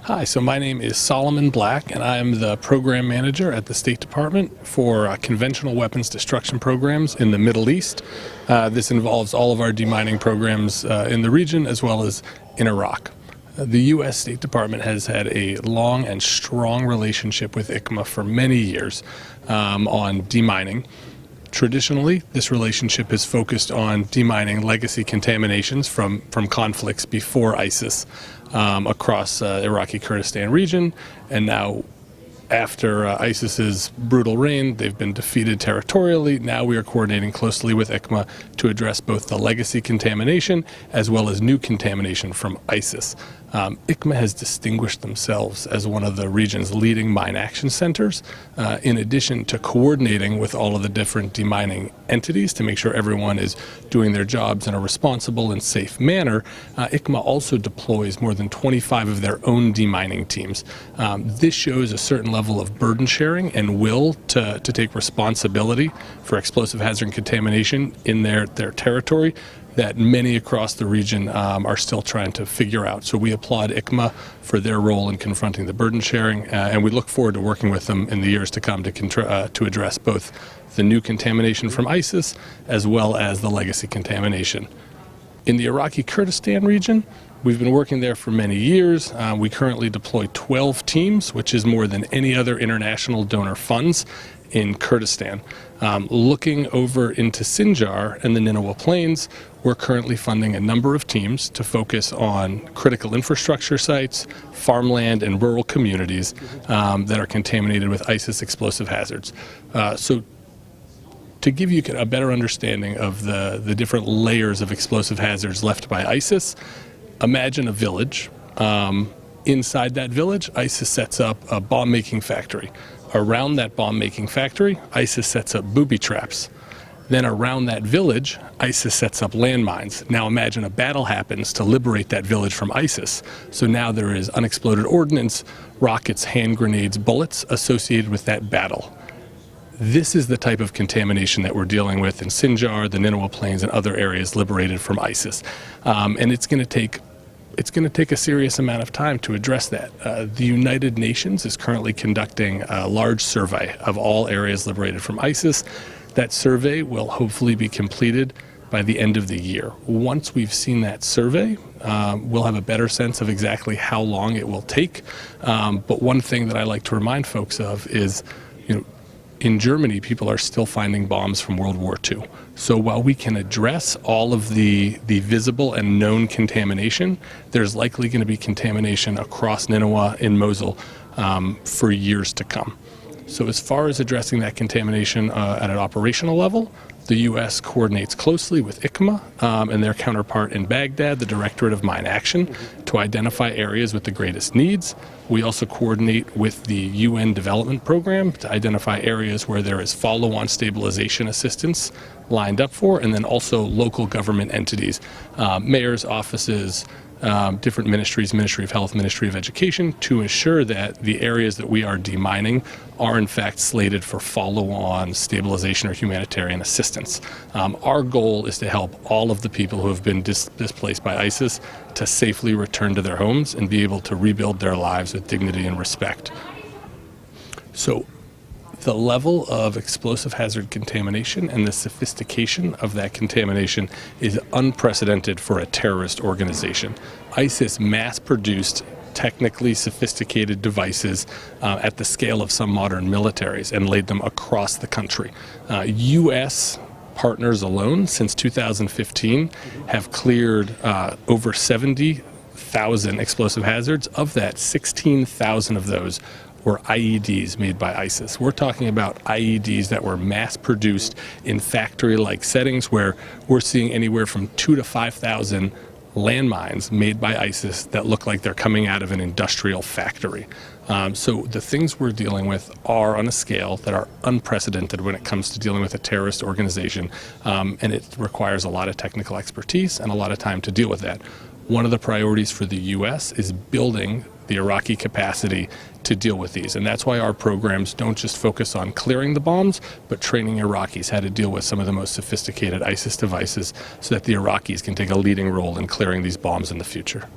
Hi, so my name is Solomon Black, and I am the program manager at the State Department for conventional weapons destruction programs in the Middle East. This involves all of our demining programs in the region as well as in Iraq. The U.S. State Department has had a long and strong relationship with ICMA for many years on demining. Traditionally, this relationship is focused on demining legacy contaminations from conflicts before ISIS across Iraqi Kurdistan region, and now after ISIS's brutal reign, they've been defeated territorially. Now we are coordinating closely with ICMA to address both the legacy contamination as well as new contamination from ISIS. ICMA has distinguished themselves as one of the region's leading mine action centers, in addition to coordinating with all of the different demining entities to make sure everyone is doing their jobs in a responsible and safe manner. ICMA also deploys more than 25 of their own demining teams. This shows a certain level of burden sharing and will to take responsibility for explosive hazard and contamination in their territory that many across the region are still trying to figure out. So we applaud ICMA for their role in confronting the burden sharing, and we look forward to working with them in the years to come to address both the new contamination from ISIS as well as the legacy contamination. In the Iraqi Kurdistan region, we've been working there for many years. We currently deploy 12 teams, which is more than any other international donor funds in Kurdistan. Looking over into Sinjar and the Nineveh Plains, we're currently funding a number of teams to focus on critical infrastructure sites, farmland, and rural communities that are contaminated with ISIS explosive hazards. So to give you a better understanding of the different layers of explosive hazards left by ISIS, imagine a village. Inside that village, ISIS sets up a bomb-making factory. Around that bomb-making factory, ISIS sets up booby traps. Then around that village, ISIS sets up landmines. Now imagine a battle happens to liberate that village from ISIS. So now there is unexploded ordnance, rockets, hand grenades, bullets associated with that battle. This is the type of contamination that we're dealing with in Sinjar, the Nineveh Plains, and other areas liberated from ISIS. And it's going to take a serious amount of time to address that. The United Nations is currently conducting a large survey of all areas liberated from ISIS. That survey will hopefully be completed by the end of the year. Once we've seen that survey, we'll have a better sense of exactly how long it will take. But one thing that I like to remind folks of is, in Germany, people are still finding bombs from World War II. So while we can address all of the visible and known contamination, there's likely going to be contamination across Nineveh in Mosul for years to come. So as far as addressing that contamination at an operational level, the U.S. coordinates closely with ICMA and their counterpart in Baghdad, the Directorate of Mine Action, to identify areas with the greatest needs. We also coordinate with the UN Development Program to identify areas where there is follow-on stabilization assistance lined up for, and then also local government entities, mayor's offices, different ministries, Ministry of Health, Ministry of Education, to ensure that the areas that we are demining are in fact slated for follow-on stabilization or humanitarian assistance. Our goal is to help all of the people who have been displaced by ISIS to safely return to their homes and be able to rebuild their lives with dignity and respect. So the level of explosive hazard contamination and the sophistication of that contamination is unprecedented for a terrorist organization. ISIS mass-produced technically sophisticated devices at the scale of some modern militaries and laid them across the country. U.S. partners alone since 2015 have cleared over 70,000 explosive hazards. Of that, 16,000 of those were IEDs made by ISIS. We're talking about IEDs that were mass-produced in factory-like settings where we're seeing anywhere from 2,000 to 5,000 landmines made by ISIS that look like they're coming out of an industrial factory. So the things we're dealing with are on a scale that are unprecedented when it comes to dealing with a terrorist organization, and it requires a lot of technical expertise and a lot of time to deal with that. One of the priorities for the U.S. is building the Iraqi capacity to deal with these. And that's why our programs don't just focus on clearing the bombs, but training Iraqis how to deal with some of the most sophisticated ISIS devices so that the Iraqis can take a leading role in clearing these bombs in the future.